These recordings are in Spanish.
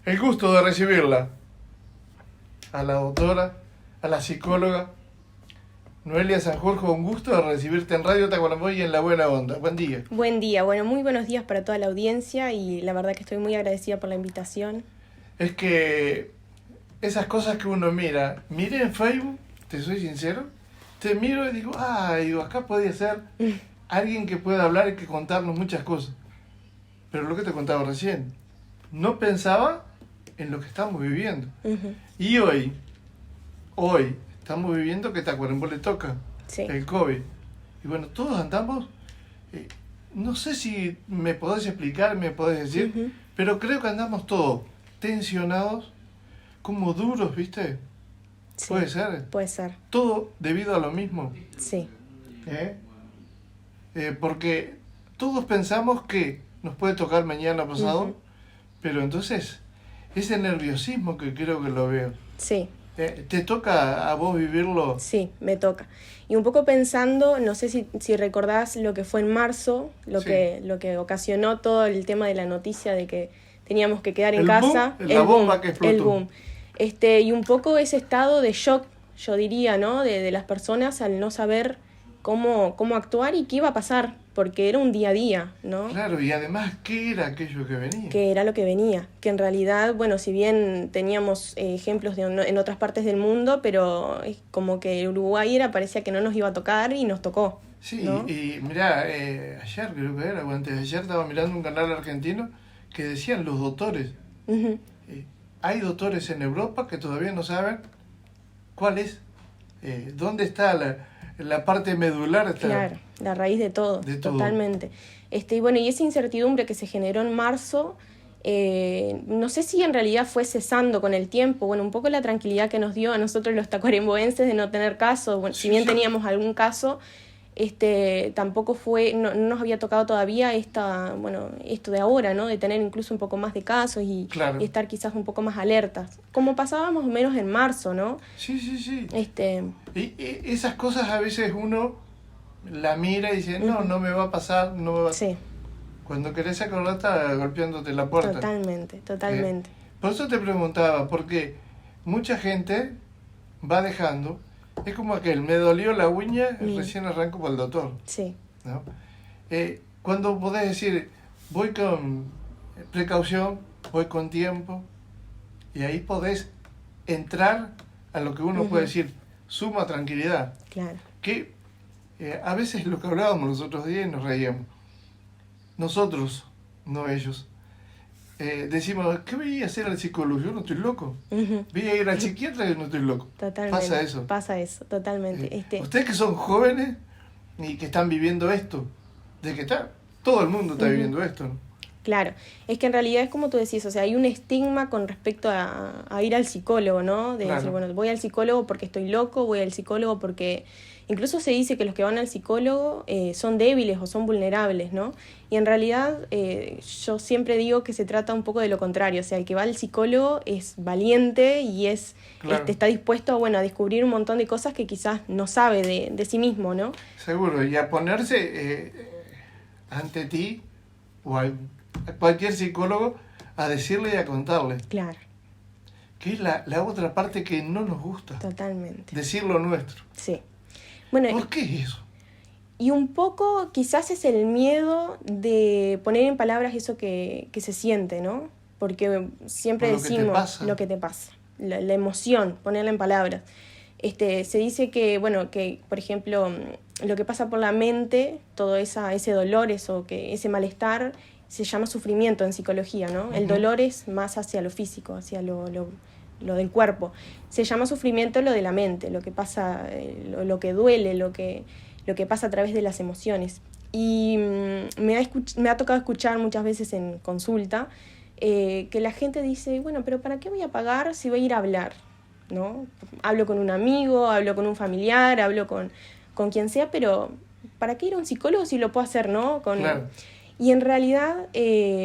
el gusto de recibirla a la doctora, a la psicóloga Noelia Sanjurjo. Un gusto de recibirte en Radio Tacuarembó y en La Buena Onda. Buen día. Buen día, bueno, muy buenos días para toda la audiencia y la verdad que estoy muy agradecida por la invitación. Es que esas cosas que uno mira, miré en Facebook, te soy sincero, te miro y digo, acá podía ser alguien que pueda hablar y que contarnos muchas cosas. Pero lo que te contaba recién, no pensaba en lo que estamos viviendo. Uh-huh. Y hoy estamos viviendo que Tacuarembó le toca el COVID. Y bueno, todos andamos, no sé si me podés explicar, me podés decir, uh-huh, pero creo que andamos todos tensionados, como duros, ¿viste? Sí, ¿Puede ser? Puede ser. Todo debido a lo mismo. Sí. Porque todos pensamos que nos puede tocar mañana pasado, uh-huh, pero entonces ese nerviosismo que creo que lo veo. Sí. ¿Te toca a vos vivirlo? Sí, me toca. Y un poco pensando, no sé si recordás lo que fue en marzo, lo que ocasionó todo el tema de la noticia de que teníamos que quedar en casa. La bomba que explotó. El boom. Y un poco ese estado de shock, yo diría, ¿no? De las personas al no saber cómo actuar y qué iba a pasar, porque era un día a día, ¿no? Claro, y además, ¿qué era aquello que venía? ¿Qué era lo que venía? Que en realidad, bueno, si bien teníamos ejemplos en otras partes del mundo, pero como que Uruguay parecía que no nos iba a tocar y nos tocó. Sí, ¿no? y mirá, ayer creo que era, o antes de ayer estaba mirando un canal argentino que decían los doctores. Uh-huh. Hay doctores en Europa que todavía no saben cuál es, dónde está la parte medular. Claro, la raíz de todo, totalmente. Y bueno, y esa incertidumbre que se generó en marzo, no sé si en realidad fue cesando con el tiempo. Bueno, un poco la tranquilidad que nos dio a nosotros los tacuaremboenses de no tener caso. Bueno, si bien teníamos algún caso, tampoco no nos había tocado todavía esto de ahora, ¿no? De tener incluso un poco más de casos y estar quizás un poco más alertas, como pasábamos menos en marzo, ¿no? Sí. Y esas cosas a veces uno la mira y dice, no me va a pasar, no me va a... Sí. Cuando querés acordar está golpeándote la puerta. Totalmente. Por eso te preguntaba, porque mucha gente va dejando. Es como aquel, me dolió la uña, recién arranco por el doctor. Sí. ¿No? Cuando podés decir, voy con precaución, voy con tiempo, y ahí podés entrar a lo que uno puede decir, suma tranquilidad. Claro. Que a veces lo que hablábamos los otros días y nos reíamos. Nosotros, no ellos. Decimos, ¿qué voy a hacer al psicólogo? Yo no estoy loco. Uh-huh. Voy a ir al psiquiatra y no estoy loco. Totalmente. Pasa eso, totalmente. Ustedes que son jóvenes y que están viviendo esto, de que todo el mundo está viviendo esto, ¿no? Claro, es que en realidad es como tú decís, o sea, hay un estigma con respecto a ir al psicólogo, ¿no? De decir, bueno, voy al psicólogo porque estoy loco, voy al psicólogo porque... Incluso se dice que los que van al psicólogo son débiles o son vulnerables, ¿no? Y en realidad yo siempre digo que se trata un poco de lo contrario, o sea, el que va al psicólogo es valiente y está dispuesto a descubrir un montón de cosas que quizás no sabe de sí mismo, ¿no? Seguro, y a ponerse ante ti o a cualquier psicólogo a decirle y a contarle. Claro. Que es la otra parte que no nos gusta. Totalmente. Decir lo nuestro. Sí. Bueno, ¿por qué es eso? Y un poco quizás es el miedo de poner en palabras eso que se siente, ¿no? Porque siempre decimos lo que te pasa, la emoción, ponerla en palabras. Se dice que, por ejemplo, lo que pasa por la mente, todo ese dolor, ese malestar, se llama sufrimiento en psicología, ¿no? Uh-huh. El dolor es más hacia lo físico, hacia lo del cuerpo. Se llama sufrimiento lo de la mente, lo que pasa, lo que duele, lo que pasa a través de las emociones. Y me ha tocado escuchar muchas veces en consulta que la gente dice, bueno, pero ¿para qué voy a pagar si voy a ir a hablar? ¿No? Hablo con un amigo, hablo con un familiar, hablo con quien sea, pero ¿para qué ir a un psicólogo si lo puedo hacer, no? Claro. Y en realidad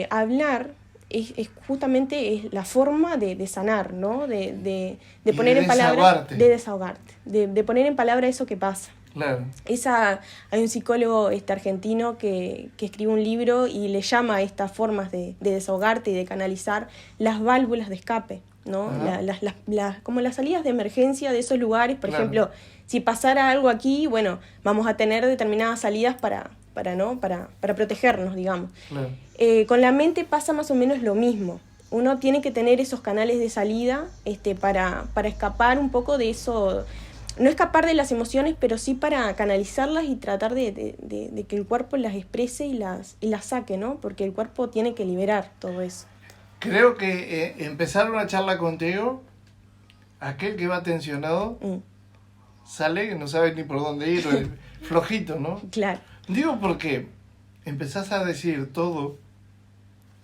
hablar es justamente la forma de sanar, ¿no? De poner en palabras, de desahogarte, de poner en palabra eso que pasa. Claro. Hay un psicólogo argentino que escribe un libro y le llama a estas formas de desahogarte y de canalizar las válvulas de escape, ¿no? Como las salidas de emergencia de esos lugares. Por ejemplo, si pasara algo aquí, bueno, vamos a tener determinadas salidas para protegernos, digamos. Claro. Con la mente pasa más o menos lo mismo. Uno tiene que tener esos canales de salida para escapar un poco de eso. No escapar de las emociones, pero sí para canalizarlas y tratar de que el cuerpo las exprese y las saque, ¿no? Porque el cuerpo tiene que liberar todo eso. Creo que empezar una charla contigo, aquel que va tensionado, sale que no sabe ni por dónde ir, flojito, ¿no? Claro. Digo porque empezás a decir todo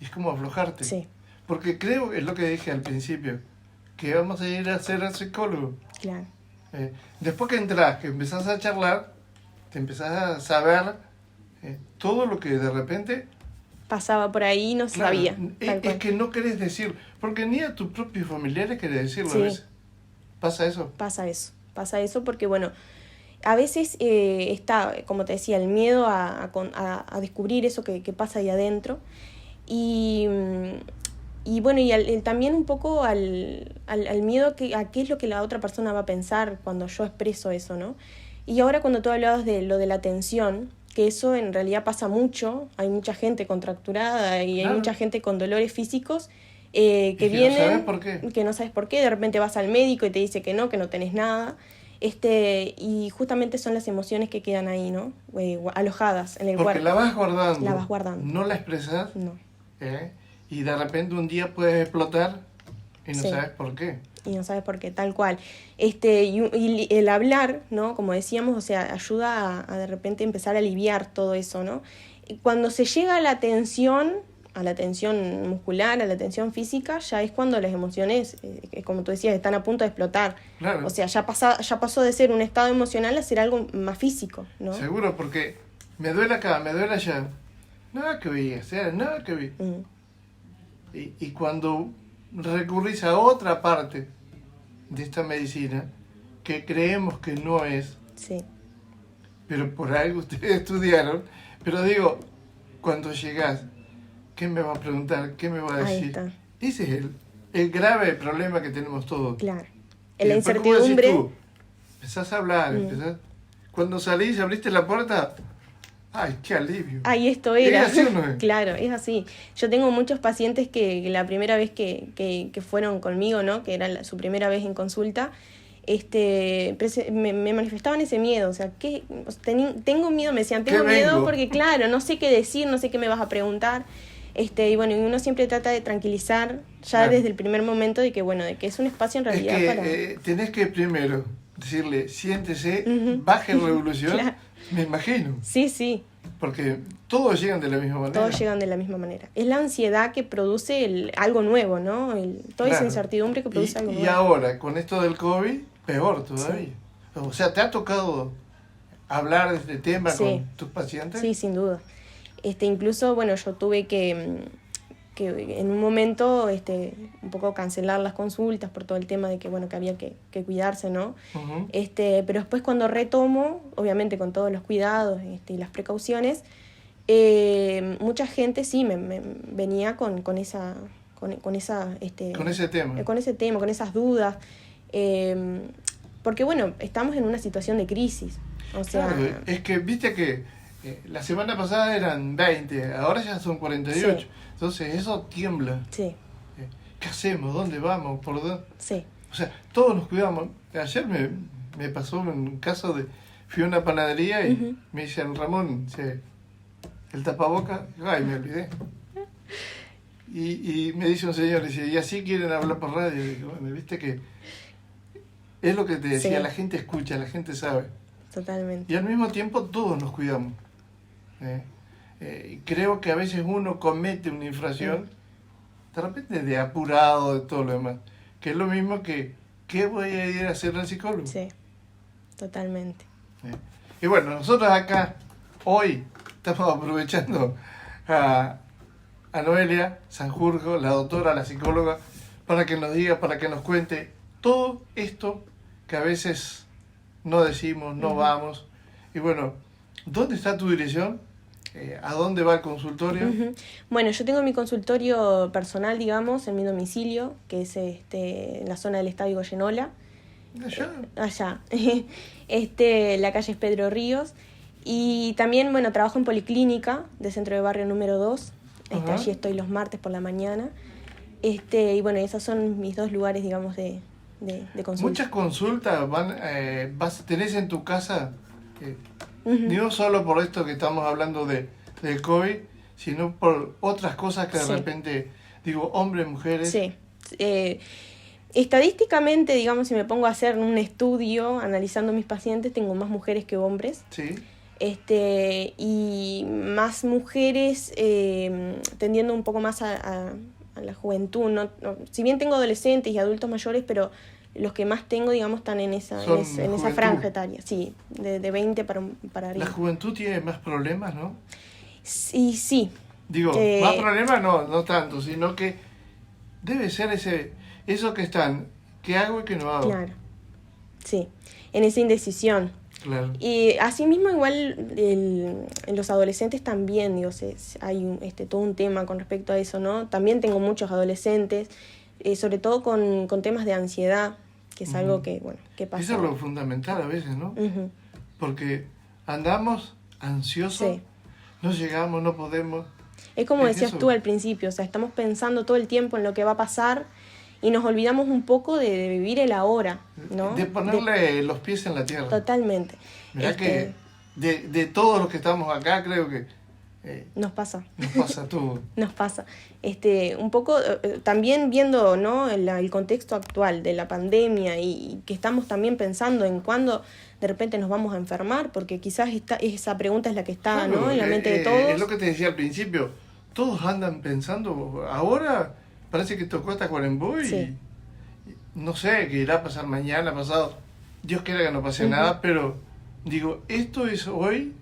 y es como aflojarte. Sí. Porque creo, es lo que dije al principio, que vamos a ir a ser al psicólogo. Claro. Después que entras, que empezás a charlar, te empezás a saber todo lo que de repente pasaba por ahí y no sabía. Es que no querés decir, porque ni a tus propios familiares querés decirlo. Sí. A veces. ¿Pasa eso? Pasa eso porque, bueno, a veces está, como te decía, el miedo a descubrir eso que pasa ahí adentro. Y bueno, y también un poco al miedo a qué es lo que la otra persona va a pensar cuando yo expreso eso, ¿no? Y ahora cuando tú hablabas de lo de la tensión, que eso en realidad pasa mucho, hay mucha gente contracturada y hay mucha gente con dolores físicos que vienen... no sabes por qué. Que no sabes por qué, de repente vas al médico y te dice que no tenés nada. Y justamente son las emociones que quedan ahí, ¿no? Alojadas en el cuerpo. Porque la vas guardando. La vas guardando. No la expresas. No. Y de repente un día puedes explotar y no sabes por qué. Y no sabes por qué, tal cual. Y el hablar, ¿no? Como decíamos, o sea, ayuda a de repente empezar a aliviar todo eso, ¿no? Y cuando se llega a la tensión muscular, a la tensión física, ya es cuando las emociones, como tú decías, están a punto de explotar. Claro. O sea, ya pasó de ser un estado emocional a ser algo más físico, ¿no? Seguro, porque me duele acá, me duele allá. Nada que vi, o sea, nada que vi. Y cuando recurrís a otra parte de esta medicina que creemos que no es, sí, pero por algo ustedes estudiaron, pero digo, cuando llegás, ¿qué me va a preguntar? ¿Qué me va a decir? Ahí está. Ese es el grave problema que tenemos todos. Claro. Y La después, incertidumbre. ¿cómo decís tú? Empezás a hablar, cuando salís, abriste la puerta. ¡Ay, qué alivio! Ay, esto era. ¿Es así o no es? Claro, es así. Yo tengo muchos pacientes que la primera vez que fueron conmigo, ¿no? Que era su primera vez en consulta, me manifestaban ese miedo. O sea, tengo miedo, me decían, tengo miedo porque, claro, no sé qué decir, no sé qué me vas a preguntar. Y bueno, y uno siempre trata de tranquilizar ya desde el primer momento de que, bueno, de que es un espacio en realidad para... tenés que primero decirle, siéntese, baje revolución, claro. Me imagino. Sí. Porque todos llegan de la misma manera. Todos llegan de la misma manera. Es la ansiedad que produce algo nuevo, ¿no? Toda esa incertidumbre que produce algo nuevo. Y ahora, con esto del COVID, peor todavía. Sí. O sea, ¿te ha tocado hablar de este tema con tus pacientes? Sí, sin duda. Incluso, bueno, yo tuve que en un momento un poco cancelar las consultas por todo el tema de que, bueno, que había que cuidarse, ¿no? Uh-huh. Pero después cuando retomo, obviamente con todos los cuidados y las precauciones, mucha gente sí me venía con ese tema, con esas dudas, porque, bueno, estamos en una situación de crisis. O sea, claro, es que viste que la semana pasada eran 20, ahora ya son 48. Sí. Entonces eso tiembla. Sí. ¿Qué hacemos? ¿Dónde vamos? ¿Por dónde? Sí. O sea, todos nos cuidamos. Ayer me pasó un caso de... Fui a una panadería y me dicen, Ramón, el tapaboca, ay, me olvidé. Y me dice un señor, dice, ¿y así quieren hablar por radio? Y digo, bueno, viste que es lo que te decía, la gente escucha, la gente sabe. Totalmente. Y al mismo tiempo todos nos cuidamos. Creo que a veces uno comete una infracción, de repente de apurado, de todo lo demás, que es lo mismo que ¿qué voy a ir a hacer al psicólogo? Sí, totalmente. Y bueno, nosotros acá, hoy, estamos aprovechando a Noelia Sanjurjo, la doctora, la psicóloga, para que nos diga, para que nos cuente todo esto que a veces no decimos, no vamos, Y bueno, ¿dónde está tu dirección? ¿A dónde va el consultorio? Uh-huh. Bueno, yo tengo mi consultorio personal, digamos, en mi domicilio, que es en la zona del Estadio Goyenola. Allá. La calle es Pedro Ríos. Y también, bueno, trabajo en Policlínica de Centro de Barrio número 2. Allí estoy los martes por la mañana. Y bueno, esos son mis dos lugares, digamos, de consulta. Muchas consultas tenés en tu casa, no solo por esto que estamos hablando del COVID, sino por otras cosas que de repente, digo, hombres, mujeres. Sí. Estadísticamente, digamos, si me pongo a hacer un estudio analizando mis pacientes, tengo más mujeres que hombres. Sí. Y más mujeres tendiendo un poco más a la juventud. No, si bien tengo adolescentes y adultos mayores, pero los que más tengo, digamos, están en esa franja etaria. Sí, de 20 para arriba. ¿La juventud tiene más problemas, no? Sí. Digo, más problemas no tanto, sino que debe ser eso que están, ¿qué hago y qué no hago? Claro, sí, en esa indecisión. Claro. Y asimismo igual en los adolescentes también, digo, hay todo un tema con respecto a eso, ¿no? También tengo muchos adolescentes, sobre todo con temas de ansiedad, que es algo que pasa. Eso es lo fundamental a veces, ¿no? Uh-huh. Porque andamos ansiosos, sí. No llegamos, no podemos. Es como decías tú al principio, o sea, estamos pensando todo el tiempo en lo que va a pasar y nos olvidamos un poco de vivir el ahora, ¿no? De ponerle los pies en la tierra. Totalmente. Mirá que de todos los que estamos acá, creo que nos pasa todo. Nos pasa. Un poco también viendo, ¿no? el contexto actual de la pandemia y que estamos también pensando en cuándo de repente nos vamos a enfermar, porque quizás esa pregunta es la que está, claro, ¿no? En la mente de todos. Es lo que te decía al principio, todos andan pensando, ahora parece que tocó Tacuarembó y no sé qué irá a pasar mañana, pasado, Dios quiera que no pase nada, pero digo, esto es hoy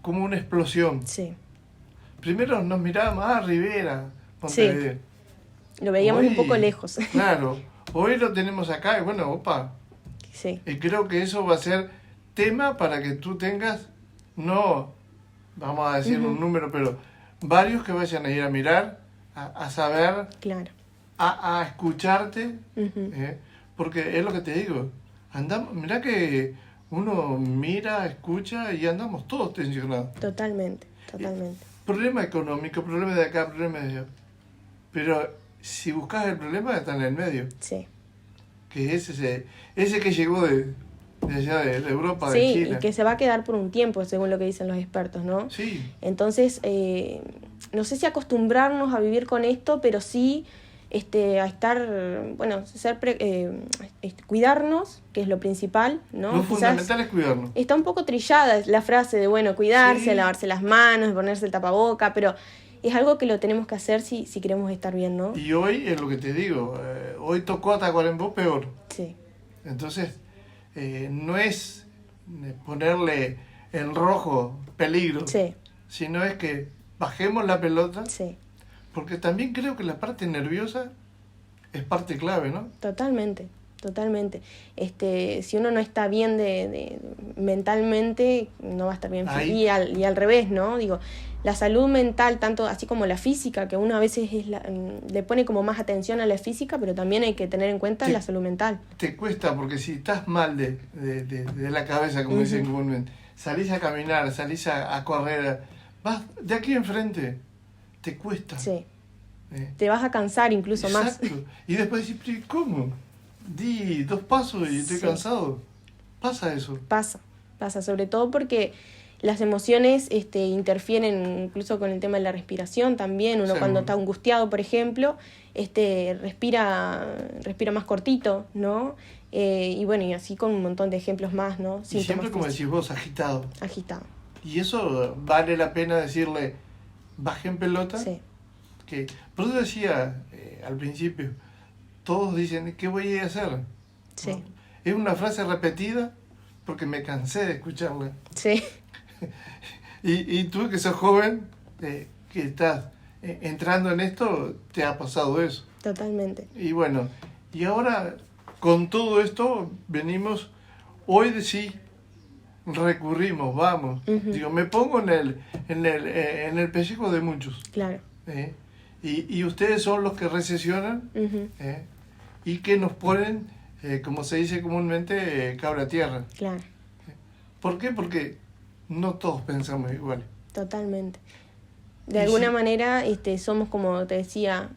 como una explosión. Sí. Primero nos mirábamos, Rivera, Montevideo. Sí. Lo veíamos hoy, un poco lejos. Claro, hoy lo tenemos acá y bueno, opa. Sí. Y creo que eso va a ser tema para que tú tengas, no vamos a decir un número, pero varios que vayan a ir a mirar, a saber, claro, a escucharte, porque es lo que te digo, mirá que uno mira, escucha y andamos todos tensionados. Totalmente. Problema económico, problema de acá, problema de allá. Pero si buscas el problema, está en el medio. Sí. Que es ese que llegó de allá de Europa, sí, de China. Y que se va a quedar por un tiempo, según lo que dicen los expertos, ¿no? Sí. Entonces, no sé si acostumbrarnos a vivir con esto, pero sí a estar, bueno, cuidarnos, que es lo principal, ¿no? Lo fundamental es cuidarnos. Está un poco trillada la frase de, bueno, cuidarse, lavarse las manos, ponerse el tapaboca, pero es algo que lo tenemos que hacer si queremos estar bien, ¿no? Y hoy es lo que te digo, hoy tocó a Tacuarembó peor. Sí. Entonces, no es ponerle en rojo peligro, sino es que bajemos la pelota, porque también creo que la parte nerviosa es parte clave, ¿no? Totalmente. Si uno no está bien mentalmente, no va a estar bien. Y al revés, ¿no? Digo, la salud mental, tanto así como la física, que uno a veces le pone como más atención a la física, pero también hay que tener en cuenta la salud mental. Te cuesta, porque si estás mal de la cabeza, como dicen comúnmente, salís a caminar, salís a correr, vas de aquí enfrente, te cuesta. Sí. Te vas a cansar incluso más. Y después decís, ¿cómo? Di 2 pasos y estoy cansado. Pasa eso. Pasa, sobre todo porque las emociones interfieren incluso con el tema de la respiración también. Uno cuando está angustiado, por ejemplo, respira más cortito, ¿no? Y bueno, y así con un montón de ejemplos más, ¿no? Y siempre, como decís vos, agitado. Y eso vale la pena decirle, baje en pelota. Sí. Por eso decía al principio, todos dicen, ¿qué voy a hacer? Sí. ¿No? Es una frase repetida porque me cansé de escucharla. Sí. y tú que sos joven, que estás entrando en esto, te ha pasado eso. Totalmente. Y bueno, y ahora con todo esto venimos, hoy sí, recurrimos, vamos. Digo, me pongo en el pellejo de muchos. Claro. Y ustedes son los que recesionan y que nos ponen, como se dice comúnmente, cabra a tierra. Claro. ¿Por qué? Porque no todos pensamos igual. Totalmente. De alguna manera somos, como te decía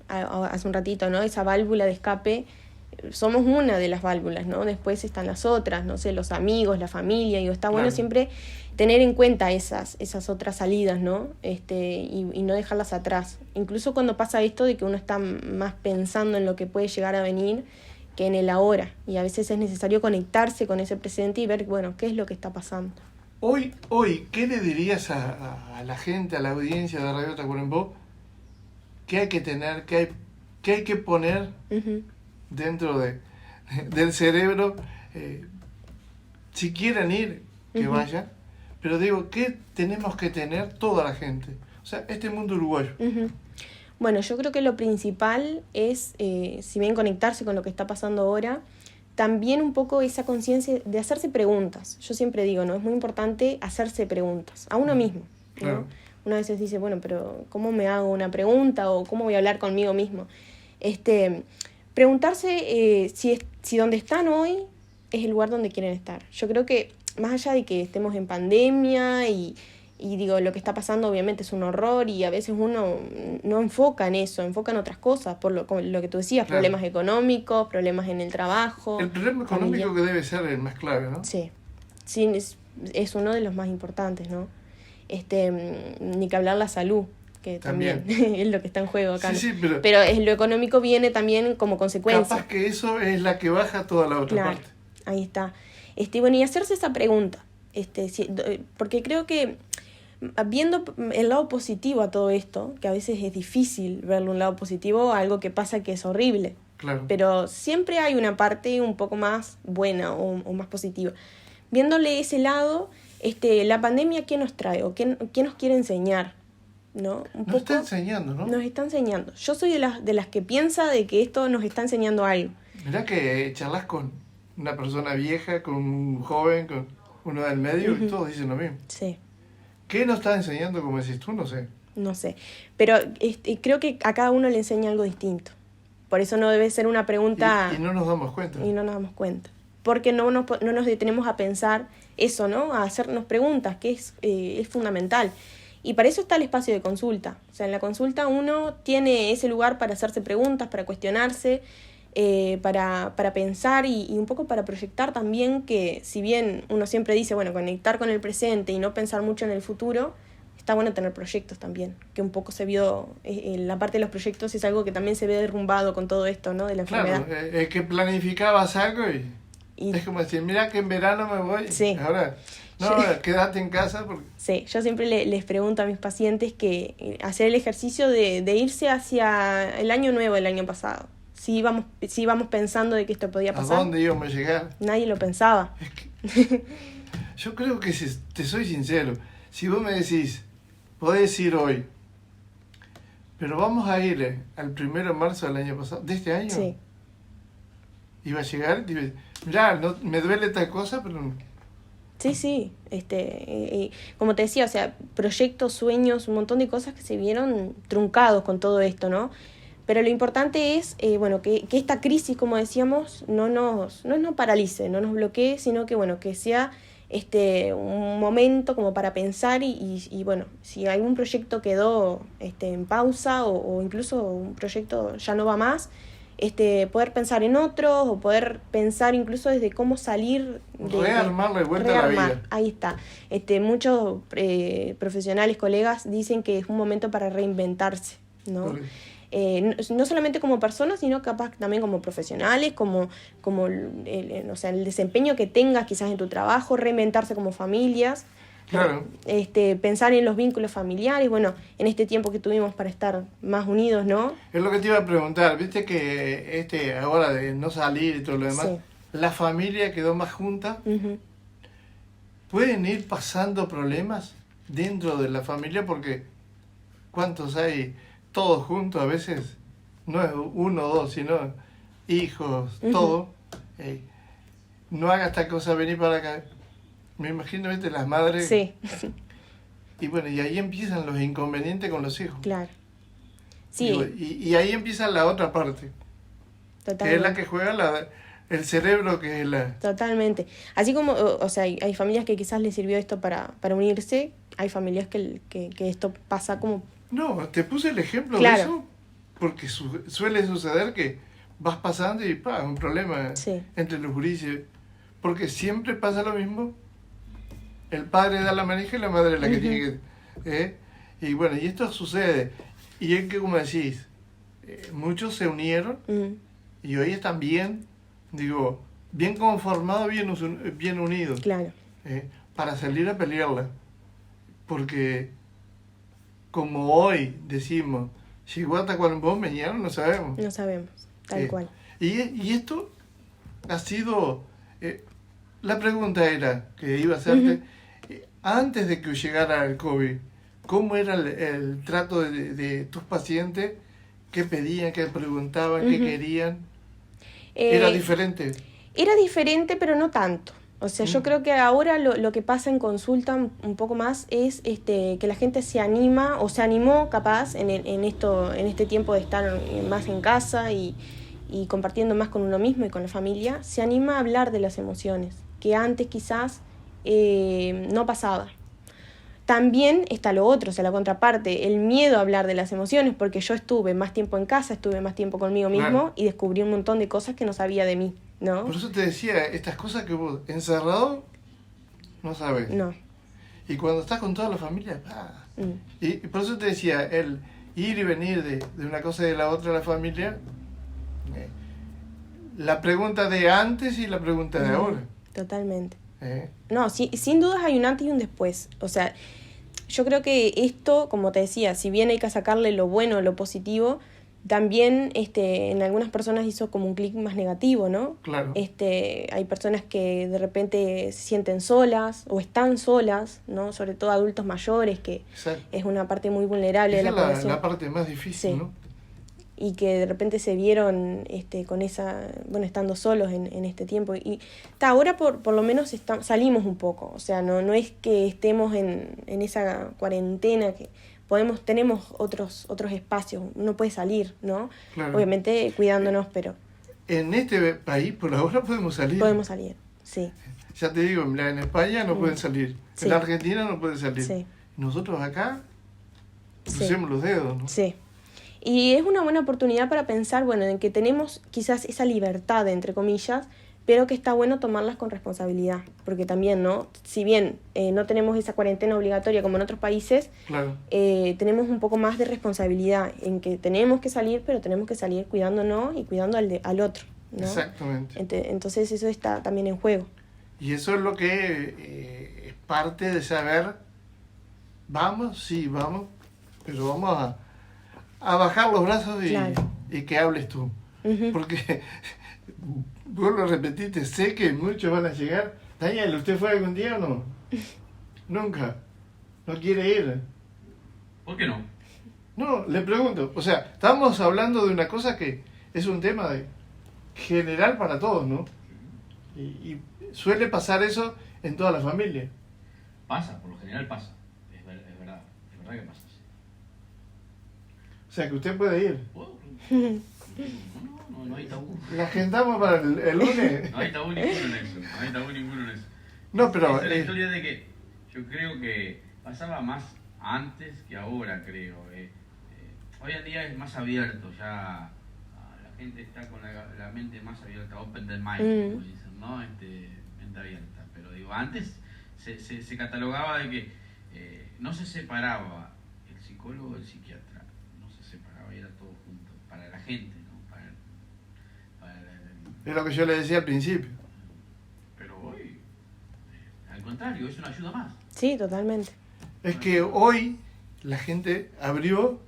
hace un ratito, ¿no? Esa válvula de escape, somos una de las válvulas, ¿no? Después están las otras, no sé, los amigos, la familia, está bueno siempre tener en cuenta esas otras salidas, ¿no? Y no dejarlas atrás. Incluso cuando pasa esto de que uno está más pensando en lo que puede llegar a venir que en el ahora. Y a veces es necesario conectarse con ese presente y ver, bueno, qué es lo que está pasando. Hoy, ¿qué le dirías a la gente, a la audiencia de Radio Tacuarembó? ¿Qué hay que tener, qué hay que poner dentro del cerebro? Si quieren ir, que vayan. Pero digo, ¿qué tenemos que tener toda la gente? O sea, este mundo uruguayo. Bueno, yo creo que lo principal es, si bien conectarse con lo que está pasando ahora, también un poco esa conciencia de hacerse preguntas. Yo siempre digo, ¿no? Es muy importante hacerse preguntas a uno mismo, ¿no? Claro. Una vez dice, bueno, pero ¿cómo me hago una pregunta? O ¿cómo voy a hablar conmigo mismo? Preguntarse si donde están hoy es el lugar donde quieren estar. Yo creo que más allá de que estemos en pandemia y digo, lo que está pasando obviamente es un horror y a veces uno no enfoca en eso, enfoca en otras cosas, por lo que tú decías, claro. Problemas económicos, problemas en el trabajo. El problema económico que debe ser el más clave, ¿no? Sí, es uno de los más importantes, ¿no? Ni que hablar la salud, que también es lo que está en juego acá. Sí, ¿no? Pero lo económico viene también como consecuencia. Capaz que eso es la que baja toda la otra parte. Ahí está. Bueno, y hacerse esa pregunta, porque creo que viendo el lado positivo a todo esto, que a veces es difícil verle un lado positivo a algo que pasa que es horrible, claro. Pero siempre hay una parte un poco más buena o más positiva. Viéndole ese lado, la pandemia, ¿qué nos trae? ¿O qué nos quiere enseñar? ¿No? Nos está enseñando, ¿no? Nos está enseñando. Yo soy de las que piensa de que esto nos está enseñando algo. Mirá que charlas con una persona vieja, con un joven, con uno del medio, y todos dicen lo mismo. Sí. ¿Qué nos está enseñando, como decís tú? No sé. No sé. Pero creo que a cada uno le enseña algo distinto. Por eso no debe ser una pregunta... Y no nos damos cuenta. Y no nos damos cuenta. Porque no nos detenemos a pensar eso, ¿no? A hacernos preguntas, que es fundamental. Y para eso está el espacio de consulta. O sea, en la consulta uno tiene ese lugar para hacerse preguntas, para cuestionarse, para pensar y un poco para proyectar también que, si bien uno siempre dice, bueno, conectar con el presente y no pensar mucho en el futuro, está bueno tener proyectos también, que un poco se vio, la parte de los proyectos es algo que también se ve derrumbado con todo esto, ¿no? De la enfermedad. Claro, es que planificabas algo y es como decir, mira que en verano me voy, sí. Ahora, no, quédate en casa. Porque... Sí, yo siempre les pregunto a mis pacientes que hacer el ejercicio de irse hacia el año nuevo del año pasado. Si íbamos pensando de que esto podía pasar. ¿A dónde íbamos a llegar? Nadie lo pensaba. Yo creo que, si te soy sincero, si vos me decís, podés ir hoy, pero vamos a ir al 1 de marzo del año pasado, de este año. Sí. Iba a llegar y mirá, no, me duele tal cosa, pero... Sí. Como te decía, o sea, proyectos, sueños, un montón de cosas que se vieron truncados con todo esto, ¿no? Pero lo importante es, que esta crisis, como decíamos, no nos paralice, no nos bloquee, sino que, que sea un momento como para pensar y si algún proyecto quedó en pausa o incluso un proyecto ya no va más, poder pensar en otros o poder pensar incluso desde cómo salir rearmarle vuelta a la vida. Ahí está. Muchos profesionales, colegas dicen que es un momento para reinventarse, ¿no? No solamente como personas, sino capaz también como profesionales, como el desempeño que tengas quizás en tu trabajo, reinventarse como familias. Claro. Pensar en los vínculos familiares, en este tiempo que tuvimos para estar más unidos, ¿no? Es lo que te iba a preguntar, viste que ahora de no salir y todo lo demás, sí. La familia quedó más junta. Uh-huh. ¿Pueden ir pasando problemas dentro de la familia? Porque ¿cuántos hay todos juntos? A veces no es uno o dos, sino hijos, uh-huh. Todo. No hagas esta cosa, vení para acá. Me imagino, ¿viste? Las madres. Sí. Y bueno, y ahí empiezan los inconvenientes con los hijos. Claro. Sí. Digo, y ahí empieza la otra parte. Totalmente. Que es la que juega el cerebro, que es la... Totalmente. Así como, o sea, hay familias que quizás les sirvió esto para unirse, hay familias que esto pasa como... No, te puse el ejemplo claro. de eso porque suele suceder que vas pasando y un problema entre los gurises. Porque siempre pasa lo mismo. El padre da la manija y la madre es la que tiene que... Y bueno, y esto sucede. Y es que, como decís, muchos se unieron y hoy están bien, digo, bien conformados, bien unidos. Claro. Para salir a pelearla. Porque, como hoy decimos, llegó hasta cuando mañana no sabemos. No sabemos, tal cual. Y esto ha sido... la pregunta era, que iba a hacerte, antes de que llegara el COVID, ¿cómo era el trato de tus pacientes? ¿Qué pedían, qué preguntaban, qué querían? ¿Era diferente? Era diferente, pero no tanto. O sea, yo creo que ahora lo que pasa en consulta un poco más es que la gente se anima, o se animó capaz en este tiempo de estar más en casa y compartiendo más con uno mismo y con la familia, se anima a hablar de las emociones, que antes quizás no pasaba. También está lo otro, o sea, la contraparte, el miedo a hablar de las emociones, porque yo estuve más tiempo en casa, estuve más tiempo conmigo mismo y descubrí un montón de cosas que no sabía de mí, ¿no? Por eso te decía, estas cosas que vos encerrado no sabes. No. Y cuando estás con toda la familia, y por eso te decía, el ir y venir de una cosa y de la otra a la familia, la pregunta de antes y la pregunta de ahora. Totalmente. No, sin dudas hay un antes y un después. O sea, yo creo que esto, como te decía, si bien hay que sacarle lo bueno, lo positivo, también en algunas personas hizo como un clic más negativo, ¿no? Claro. Hay personas que de repente se sienten solas o están solas, ¿no? Sobre todo adultos mayores, que es una parte muy vulnerable de la población. Esa es la parte más difícil, ¿no? Y que de repente se vieron con estando solos en este tiempo. Y ahora por lo menos salimos un poco. O sea, no es que estemos en esa cuarentena, que tenemos otros espacios, uno puede salir, ¿no? Claro. Obviamente cuidándonos, pero... En este país por ahora podemos salir. Podemos salir, sí. Ya te digo, en España no pueden salir, en Argentina no pueden salir. Sí. Nosotros acá crucemos los dedos, ¿no? Sí. Y es una buena oportunidad para pensar, en que tenemos quizás esa libertad, entre comillas, pero que está bueno tomarlas con responsabilidad. Porque también, ¿no? Si bien no tenemos esa cuarentena obligatoria como en otros países, claro, tenemos un poco más de responsabilidad en que tenemos que salir, pero tenemos que salir cuidándonos y cuidando al otro, ¿no? Exactamente. Entonces eso está también en juego. Y eso es lo que es parte de saber, vamos, pero vamos a bajar los brazos y que hables tú. Porque, vuelvo a repetirte, sé que muchos van a llegar. Daniel, ¿usted fue algún día o no? Nunca. ¿No quiere ir? ¿Por qué no? No, le pregunto. O sea, estamos hablando de una cosa que es un tema general para todos, ¿no? Y suele pasar eso en toda la familia. Pasa, por lo general pasa. Es verdad que pasa. O sea, que usted puede ir. ¿Puedo? No hay tabú. ¿La agendamos para el lunes? No hay tabú ninguno en eso. No, pero... Es la historia de que yo creo que pasaba más antes que ahora, creo. Hoy en día es más abierto, ya la gente está con la mente más abierta, open the mind, como dicen, ¿no? Mente abierta. Pero digo, antes se catalogaba de que no se separaba el psicólogo del psiquiatra. Era todo junto, para la gente, ¿no? Es lo que yo le decía al principio. Pero hoy, al contrario, es una ayuda más. Sí, totalmente. Es que hoy la gente abrió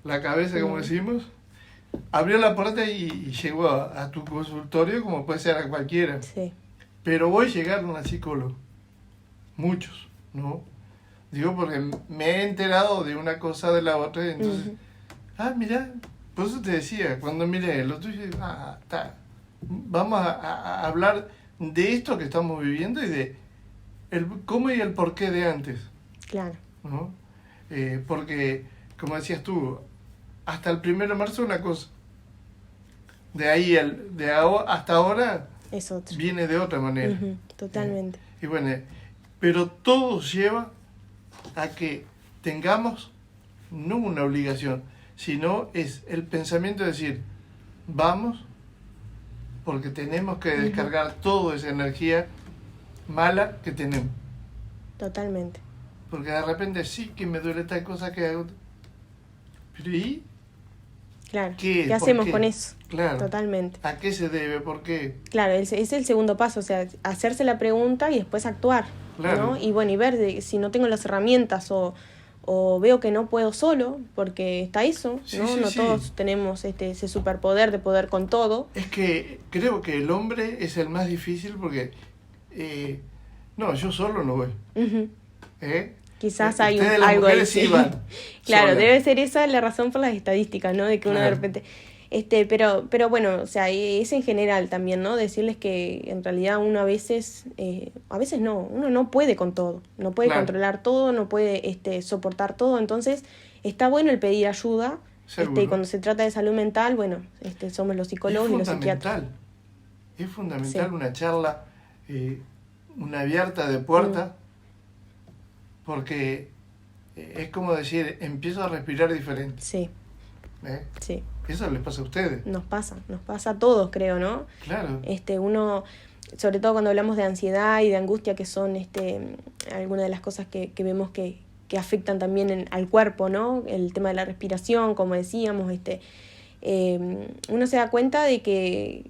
la cabeza, como decimos, abrió la puerta y llegó a tu consultorio como puede ser a cualquiera. Sí. Pero hoy llegaron a psicólogos, muchos, ¿no? Digo porque me he enterado de una cosa de la otra, entonces... mira, por eso te decía, cuando miré lo tuyo, está. Vamos a hablar de esto que estamos viviendo y de el cómo y el por qué de antes. Claro. ¿No? Porque, como decías tú, hasta el 1 de marzo una cosa. De ahí hasta ahora es otro. Viene de otra manera. Totalmente. Y bueno, pero todo lleva a que tengamos no una obligación, sino es el pensamiento de decir, vamos, porque tenemos que descargar toda esa energía mala que tenemos. Totalmente. Porque de repente sí que me duele tal cosa que hago. Pero ¿y? Claro. ¿Qué hacemos con eso? Claro. Totalmente. ¿A qué se debe? ¿Por qué? Claro, es el segundo paso, o sea, hacerse la pregunta y después actuar. Claro. ¿No? Y bueno, y ver si no tengo las herramientas o veo que no puedo solo, porque está eso, ¿no? Sí, no sí. todos tenemos ese superpoder de poder con todo. Es que creo que el hombre es el más difícil porque no, yo solo no voy. Quizás hay Ustedes, algo ahí. Sí van claro, sola. Debe ser esa la razón por las estadísticas, ¿no? De que uno de repente... pero bueno, o sea, es en general también, ¿no? Decirles que en realidad uno a veces no, uno no puede con todo, no puede controlar todo, no puede soportar todo, entonces está bueno el pedir ayuda, y cuando se trata de salud mental, bueno, somos los psicólogos y los psiquiatras. Es fundamental una charla, una abierta de puerta, porque es como decir, empiezo a respirar diferente. Sí. Sí. Eso les pasa a ustedes. Nos pasa a todos, creo, ¿no? Claro. Uno, sobre todo cuando hablamos de ansiedad y de angustia, que son algunas de las cosas que vemos que afectan también al cuerpo, ¿no? El tema de la respiración, como decíamos, uno se da cuenta de que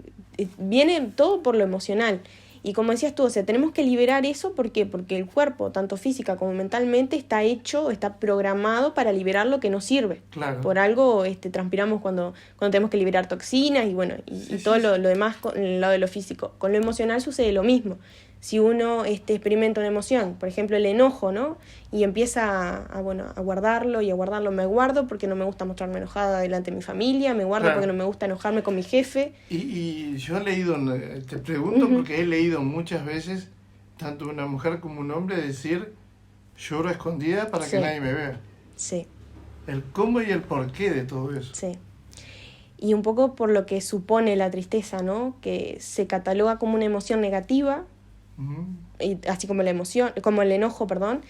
viene todo por lo emocional. Y como decías tú, o sea, tenemos que liberar eso, ¿por qué? Porque el cuerpo, tanto física como mentalmente, está programado para liberar lo que no sirve. Claro. Por algo transpiramos cuando tenemos que liberar toxinas y bueno, y todo lo demás con el lado de lo físico. Con lo emocional sucede lo mismo. Si uno experimenta una emoción, por ejemplo el enojo, ¿no? Y empieza a guardarlo, me guardo porque no me gusta mostrarme enojada delante de mi familia, me guardo porque no me gusta enojarme con mi jefe. Y yo he leído, te pregunto porque he leído muchas veces, tanto una mujer como un hombre, decir, lloro a escondida para que nadie me vea. Sí. El cómo y el por qué de todo eso. Sí. Y un poco por lo que supone la tristeza, ¿no? Que se cataloga como una emoción negativa, y así como como el enojo, perdón.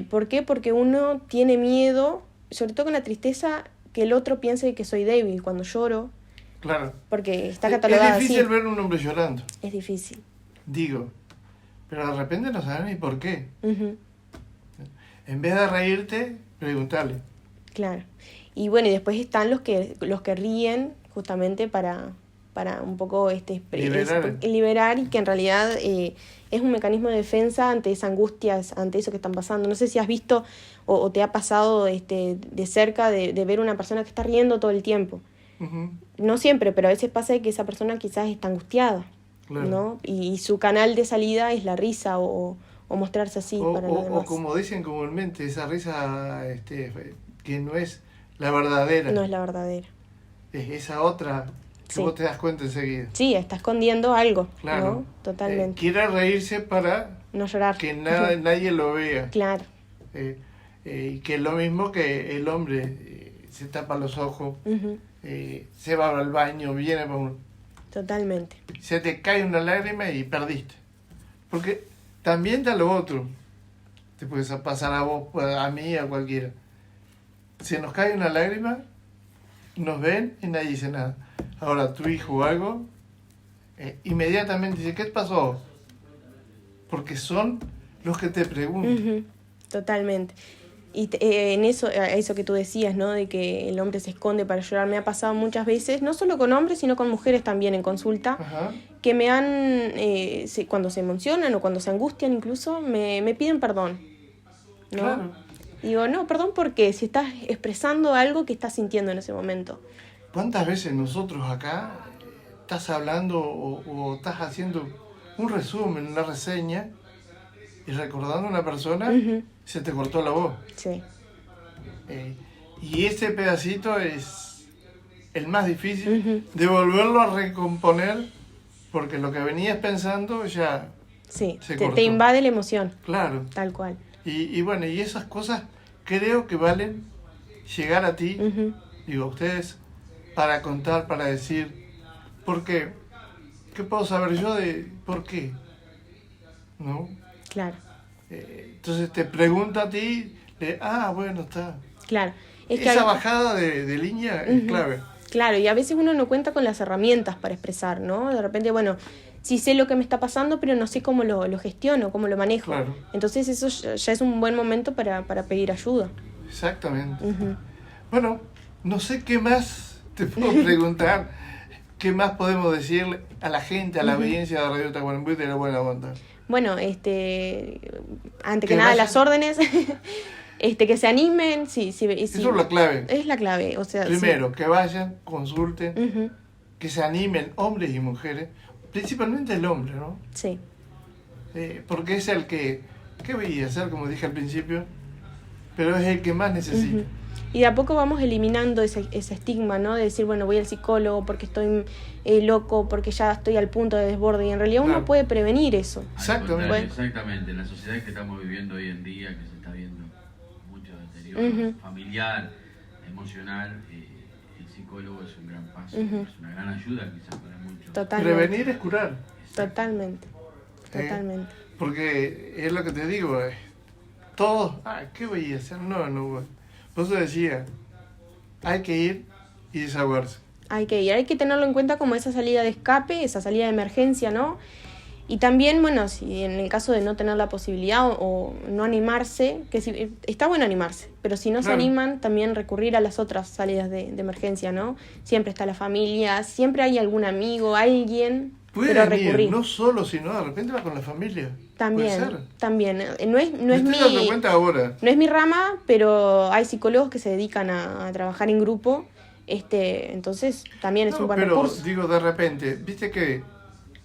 ¿Por qué? Porque uno tiene miedo, sobre todo con la tristeza, que el otro piense que soy débil cuando lloro. Claro. Porque está catalogado así. Es difícil ver a un hombre llorando. Es difícil. Digo, pero de repente no saben ni por qué. En vez de reírte, preguntarle. Claro. Y bueno, y después están los que ríen justamente para un poco liberar y que en realidad es un mecanismo de defensa ante esa angustia, ante eso que están pasando. No sé si has visto o te ha pasado de cerca de ver una persona que está riendo todo el tiempo. No siempre, pero a veces pasa que esa persona quizás está angustiada, claro, ¿no? Y su canal de salida es la risa o mostrarse así para los demás. O como dicen comúnmente, esa risa que no es la verdadera. No es la verdadera. Es esa otra que vos te das cuenta enseguida. Sí, está escondiendo algo, claro, ¿no? Totalmente. Quiere reírse para no llorar. Que nadie lo vea. Claro. Y que es lo mismo que el hombre se tapa los ojos, se va al baño, viene para uno. Totalmente. Se te cae una lágrima y perdiste. Porque también da lo otro. Te puede pasar a vos, a mí, a cualquiera. Se nos cae una lágrima, nos ven y nadie dice nada. Ahora tu hijo o algo, inmediatamente dice, ¿qué te pasó? Porque son los que te preguntan. Totalmente. Y en eso que tú decías, ¿no? De que el hombre se esconde para llorar, me ha pasado muchas veces, no solo con hombres, sino con mujeres también en consulta, que me han, cuando se emocionan o cuando se angustian incluso, me piden perdón, ¿no? Claro. Digo, no, perdón, ¿por qué? Si estás expresando algo que estás sintiendo en ese momento. ¿Cuántas veces nosotros acá estás hablando o estás haciendo un resumen, una reseña, y recordando a una persona, se te cortó la voz? Sí. Y ese pedacito es el más difícil de volverlo a recomponer, porque lo que venías pensando ya Sí, te invade la emoción. Claro. Tal cual. Y bueno, y esas cosas creo que valen llegar a ti, digo, a ustedes, para contar, para decir, ¿por qué? ¿Qué puedo saber yo de por qué? ¿No? Claro. Entonces te pregunta a ti, bueno, está. Claro. Esa bajada de línea es clave. Claro, y a veces uno no cuenta con las herramientas para expresar, ¿no? De repente, bueno, sí sé lo que me está pasando, pero no sé cómo lo gestiono, cómo lo manejo. Claro. Entonces eso ya es un buen momento para pedir ayuda. Exactamente. Bueno, no sé qué más te puedo preguntar, qué más podemos decirle a la gente, a la audiencia de Radio Tacuarembó y de La Buena Onda. Bueno, antes que nada, las órdenes, que se animen. Sí, eso es la clave. Es la clave. O sea, primero, que vayan, consulten, que se animen hombres y mujeres, principalmente el hombre, ¿no? Sí. Porque es el que, ¿qué veía hacer, como dije al principio? Pero es el que más necesita. Y de a poco vamos eliminando ese estigma, ¿no? De decir, bueno, voy al psicólogo porque estoy loco, porque ya estoy al punto de desborde. Y en realidad uno puede prevenir eso. Exactamente. Exactamente. En la sociedad que estamos viviendo hoy en día, que se está viendo mucho deterioro familiar, emocional, el psicólogo es un gran paso, es una gran ayuda quizás para muchos. Totalmente. Prevenir es curar. Totalmente. Porque es lo que te digo, todos, ¿qué voy a hacer? No. Por eso decía, hay que ir y desahogarse. Hay que tenerlo en cuenta como esa salida de escape, esa salida de emergencia, ¿no? Y también, bueno, si en el caso de no tener la posibilidad o no animarse, que si, está bueno animarse, pero si no se animan, también recurrir a las otras salidas de emergencia, ¿no? Siempre está la familia, siempre hay algún amigo, alguien, pero recurrir. No solo, sino de repente va con la familia. También. No es mi rama, pero hay psicólogos que se dedican a trabajar en grupo, entonces también es un buen recurso. Pero digo, de repente, viste que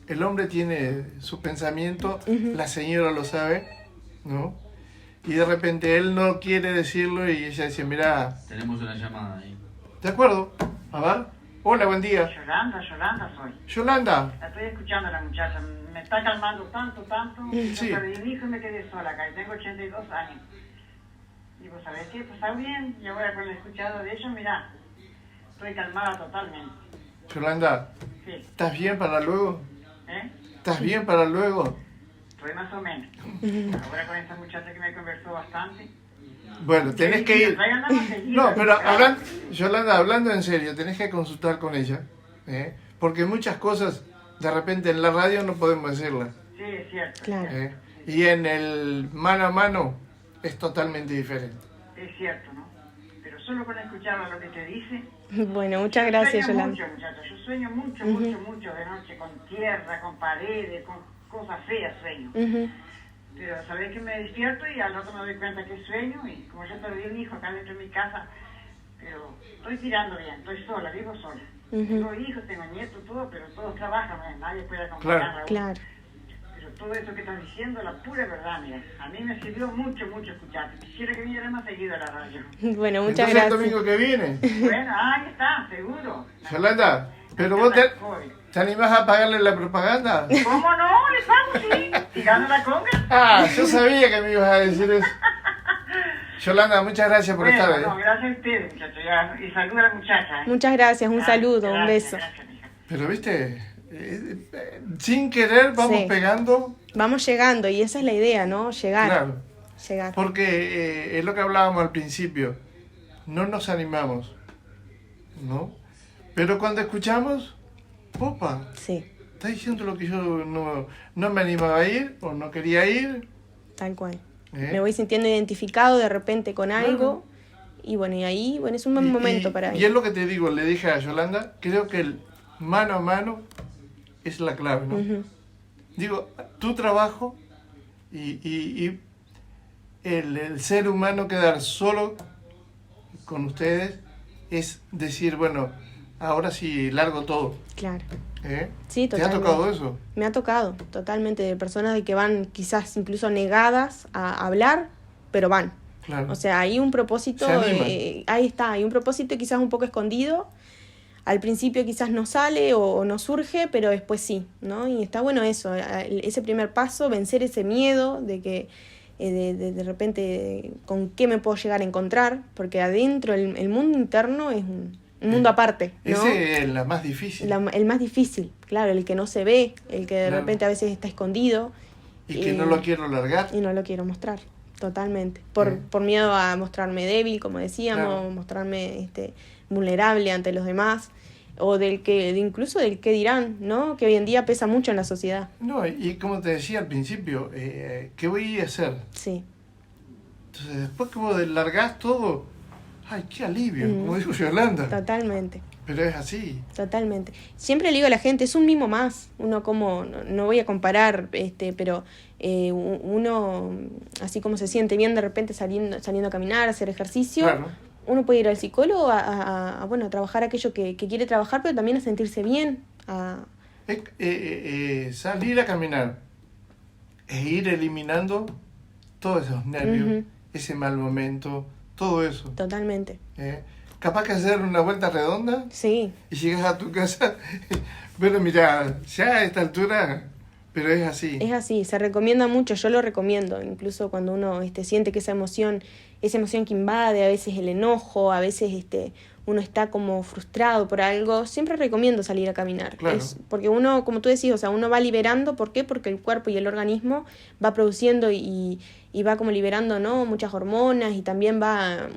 el hombre tiene su pensamiento, la señora lo sabe, ¿no? Y de repente él no quiere decirlo y ella dice, mira... Tenemos una llamada ahí. ¿De acuerdo? A ver. Hola, buen día. Yolanda soy. Yolanda. La estoy escuchando a la muchacha. Me está calmando tanto. Sí. Yo perdí un hijo y me quedé sola acá. Y tengo 82 años. Y vos sabés qué, pues está bien. Y ahora con el escuchado de ellos, mirá, estoy calmada totalmente. Yolanda. Sí. ¿Estás bien para luego? ¿Estás bien para luego? Estoy más o menos. Ahora con esta muchacha que me conversó bastante. Bueno, tenés que ir. No, pero Yolanda, hablando en serio, tenés que consultar con ella, porque muchas cosas de repente en la radio no podemos decirlas. Sí, es cierto. Claro. Y en el mano a mano es totalmente diferente. Es cierto, ¿no? Pero solo con escuchar lo que te dice. Bueno, muchas gracias, Yolanda. Mucho, muchachos. Yo sueño mucho de noche con tierra, con paredes, con cosas feas sueño. Pero sabés que me despierto y al rato me doy cuenta que sueño y como yo perdí un hijo acá dentro de mi casa, pero estoy tirando bien, estoy sola, vivo sola. Tengo hijos, tengo nietos, todo, pero todos trabajan, nadie puede acompañarla. Claro. Pero todo eso que estás diciendo, la pura verdad, mira, a mí me sirvió mucho escucharte. Quisiera que viniera más seguido a la radio. Bueno, muchas gracias. gracias. El domingo que viene. Bueno, ahí está, seguro. Yolanda, pero vos ¿te animás a pagarle la propaganda? ¿Cómo no? Le pago, sí. Tirando la conga. Yo sabía que me ibas a decir eso. Yolanda, muchas gracias por estar ahí. No, gracias a ustedes, muchachos. Y saluda a la muchacha. Muchas gracias, un saludo, un beso. Gracias, pero viste, sin querer vamos pegando. Vamos llegando y esa es la idea, ¿no? Llegar. Porque es lo que hablábamos al principio. No nos animamos, ¿no? Pero cuando escuchamos... Popa, está diciendo lo que yo no me animaba a ir o no quería ir. Tal cual. Me voy sintiendo identificado de repente con algo y bueno, y ahí es un buen momento para ir. Y es lo que te digo, le dije a Yolanda, creo que el mano a mano es la clave, ¿no? Digo, tu trabajo y el ser humano quedar solo con ustedes es decir, bueno, ahora sí largo todo. Claro. Sí, totalmente. ¿Te ha tocado eso? Me ha tocado, totalmente, de personas de que van quizás incluso negadas a hablar, pero van. Claro. O sea, hay un propósito, ahí está, hay un propósito quizás un poco escondido, al principio quizás no sale o no surge, pero después sí, ¿no? Y está bueno eso, ese primer paso, vencer ese miedo de que de repente con qué me puedo llegar a encontrar, porque adentro el mundo interno es un mundo aparte, ¿no? Ese es la más difícil. El más difícil, claro, el que no se ve, el que de repente a veces está escondido. Y que no lo quiero largar. Y no lo quiero mostrar, totalmente. Por miedo a mostrarme débil, como decíamos, mostrarme vulnerable ante los demás, o incluso del qué dirán, ¿no? Que hoy en día pesa mucho en la sociedad. No, y como te decía al principio, ¿qué voy a hacer? Sí. Entonces, después que vos largás todo, ¡ay, qué alivio! Como dijo Yolanda. Totalmente. Pero es así. Totalmente. Siempre le digo a la gente, es un mimo más. Uno no voy a comparar, pero uno, así como se siente bien de repente saliendo a caminar, a hacer ejercicio, claro. Uno puede ir al psicólogo a trabajar aquello que quiere trabajar, pero también a sentirse bien. Salir a caminar es ir eliminando todos esos nervios, ese mal momento, todo eso. Totalmente. Capaz que hacer una vuelta redonda. Sí. Y llegas a tu casa. Bueno, mira, ya a esta altura, pero es así. Es así, se recomienda mucho, yo lo recomiendo, incluso cuando uno siente que esa emoción que invade, a veces el enojo, a veces uno está como frustrado por algo, siempre recomiendo salir a caminar. Claro. Porque uno, como tú decís, uno va liberando, ¿por qué? Porque el cuerpo y el organismo va produciendo y va como liberando, ¿no? Muchas hormonas, y también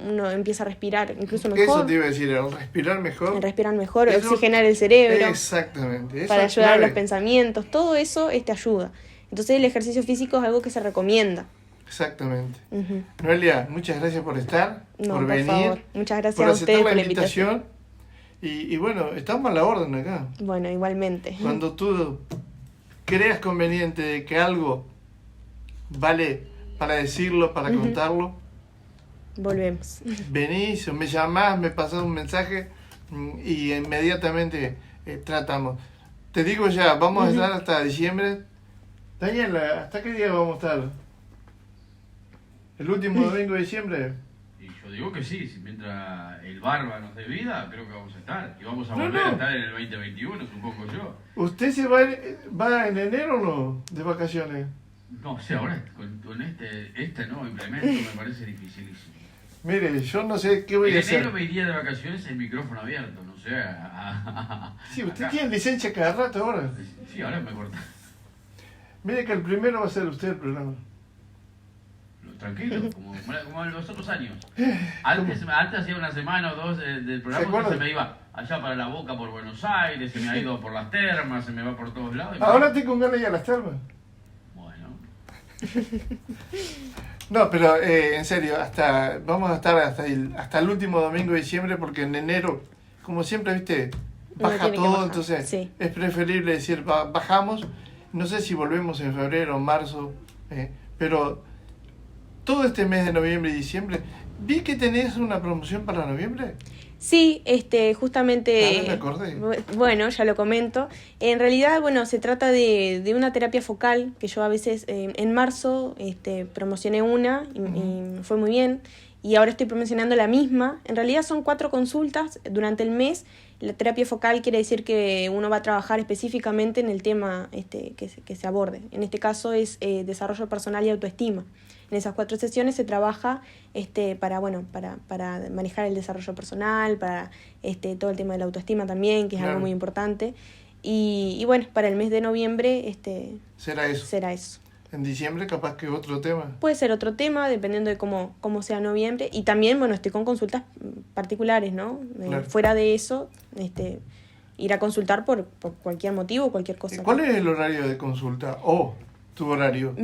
uno empieza a respirar incluso mejor. Eso te iba a decir, respirar mejor. Respirar mejor, eso, oxigenar el cerebro. Exactamente. Eso para ayudar a los pensamientos, todo eso te ayuda. Entonces el ejercicio físico es algo que se recomienda. Exactamente. Noelia, muchas gracias por estar, por venir. Favor. Muchas gracias por a ustedes aceptar por la invitación. Y bueno, estamos a la orden acá. Bueno, igualmente. Cuando tú creas conveniente de que algo vale para decirlo, para contarlo, volvemos. Venís o me llamás, me pasás un mensaje y inmediatamente tratamos. Te digo ya, vamos a estar hasta diciembre. Daniela, ¿hasta qué día vamos a estar? ¿El último domingo de diciembre? Y yo digo que sí, mientras el barba nos dé vida, creo que vamos a estar. Y vamos a volver a estar en el 2021, supongo yo. ¿Usted se va en enero o no, de vacaciones? No, o sea, ahora con este nuevo implemento me parece dificilísimo. Mire, yo no sé qué voy a hacer. En enero me iría de vacaciones el micrófono abierto, no sé. Sí, usted tiene licencia cada rato ahora. Sí, ahora me corta. Mire que el primero va a ser usted el programa. Tranquilo, como en los otros años. Antes hacía una semana o dos del programa que se me iba allá para la Boca por Buenos Aires, se me ha ido por las termas, se me va por todos lados. Ahora estoy con ganas de ir a las termas. Bueno. No, pero en serio, vamos a estar hasta el último domingo de diciembre, porque en enero, como siempre, viste, baja todo, entonces es preferible decir, bajamos. No sé si volvemos en febrero o marzo, pero todo este mes de noviembre y diciembre, vi que tenés una promoción para noviembre. Sí, justamente, me acordé. Bueno, ya lo comento. En realidad, se trata de una terapia focal, que yo a veces en marzo promocioné una y fue muy bien, y ahora estoy promocionando la misma. En realidad son 4 consultas durante el mes. La terapia focal quiere decir que uno va a trabajar específicamente en el tema que se aborde. En este caso es desarrollo personal y autoestima. En esas 4 sesiones se trabaja para manejar el desarrollo personal, para todo el tema de la autoestima también, que es algo muy importante. Y para el mes de noviembre será eso. En diciembre capaz que otro tema. Puede ser otro tema, dependiendo de cómo sea noviembre. Y también, estoy con consultas particulares, ¿no? Claro. Fuera de eso, ir a consultar por cualquier motivo, cualquier cosa. ¿Cuál es el horario de consulta? ¿Tu horario?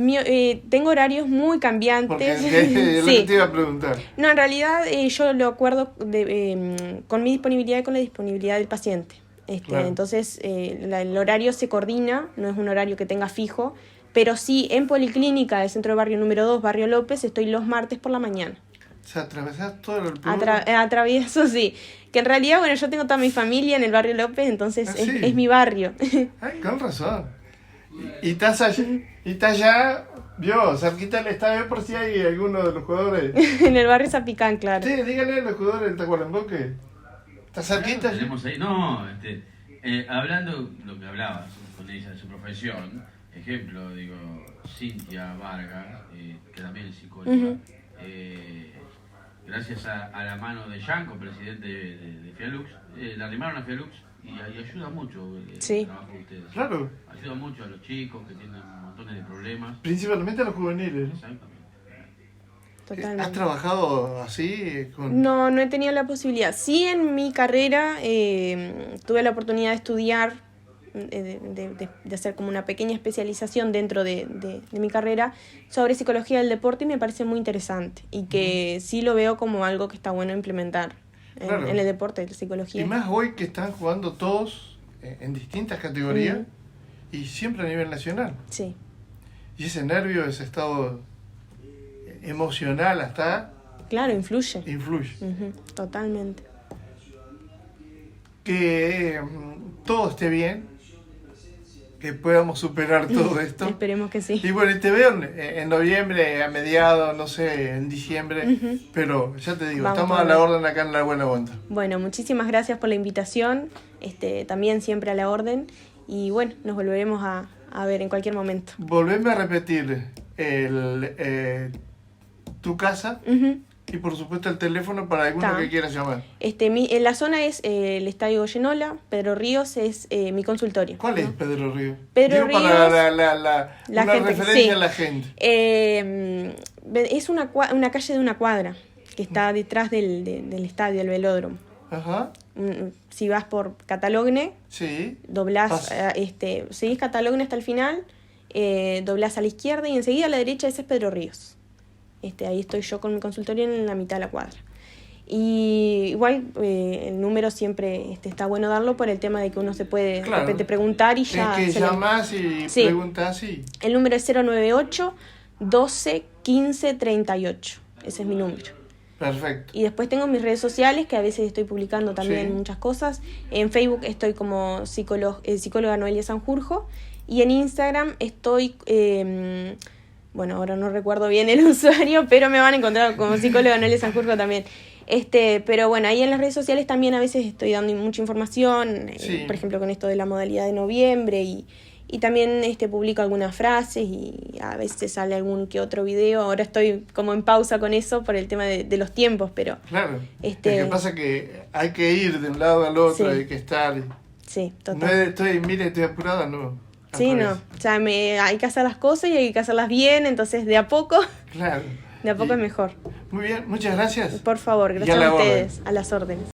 Tengo horarios muy cambiantes. Porque lo que te iba a preguntar. No, en realidad yo lo acuerdo con mi disponibilidad y con la disponibilidad del paciente. Claro. Entonces, el horario se coordina, no es un horario que tenga fijo, pero sí en Policlínica del Centro de Barrio número 2, Barrio López, estoy los martes por la mañana. O sea, atravesás todo el pueblo. Atravieso, sí. Que en realidad, yo tengo toda mi familia en el Barrio López, entonces es mi barrio. Ay, con razón. Y estás allá, cerquita del estadio, por si hay alguno de los jugadores. En el barrio Zapicán, claro. Sí, díganle a los jugadores del Tacuarembó que ¿Está cerquita? Tenemos ahí, no, hablando lo que hablabas con ella de su profesión, ejemplo, digo, Cintia Vargas, que también es psicóloga, gracias a la mano de Yanco, presidente de Fialux, le arrimaron a Fialux y ayuda mucho el trabajo de ustedes. Claro. Ayuda mucho a los chicos que tienen montones de problemas. Principalmente a los juveniles. Exactamente. Totalmente. ¿Has trabajado así? No he tenido la posibilidad. Sí, en mi carrera tuve la oportunidad de estudiar, de hacer como una pequeña especialización dentro de mi carrera sobre psicología del deporte y me parece muy interesante y que sí lo veo como algo que está bueno implementar en el deporte, la psicología. Y más hoy que están jugando todos en distintas categorías y siempre a nivel nacional. Sí. Y ese nervio, ese estado emocional hasta... Claro, influye. Totalmente. Que todo esté bien, que podamos superar todo esto. Esperemos que sí. Y bueno, te veo en noviembre, a mediados, no sé, en diciembre, pero ya te digo, estamos a la orden acá en La Buena Onda. Bueno, muchísimas gracias por la invitación, también siempre a la orden, y bueno, nos volveremos a ver en cualquier momento. Volveme a repetir tu casa y por supuesto el teléfono para alguno que quiera llamar. En la zona es el Estadio Goyenola, Pedro Ríos es mi consultorio. ¿Cuál es Pedro Ríos? Pedro Ríos, para una gente, referencia a la gente. Es una calle de una cuadra que está detrás del estadio, el velódromo. Ajá. Si vas por Catalogne, doblás, seguís Catalogne hasta el final, doblás a la izquierda y enseguida a la derecha ese es Pedro Ríos. Ahí estoy yo con mi consultorio en la mitad de la cuadra. Y igual el número siempre está bueno darlo por el tema de que uno se puede de repente preguntar y ya... Es que llamas y preguntas y... El número es 098 12 15 38. Ese es mi número. Perfecto. Y después tengo mis redes sociales, que a veces estoy publicando también muchas cosas. En Facebook estoy como psicóloga Noelia Sanjurjo. Y en Instagram estoy... bueno, ahora no recuerdo bien el usuario, pero me van a encontrar como psicóloga Noelia Sanjurjo también. Pero bueno, ahí en las redes sociales también a veces estoy dando mucha información, por ejemplo con esto de la modalidad de noviembre y también publico algunas frases y a veces sale algún que otro video. Ahora estoy como en pausa con eso por el tema de los tiempos, pero... Claro, lo que pasa es que hay que ir de un lado al otro, hay que estar... Sí, total. Estoy apurada, no. Sí, no, o sea, hay que hacer las cosas y hay que hacerlas bien, entonces de a poco, es mejor. Muy bien, muchas gracias. Por favor, gracias a ustedes, a las órdenes.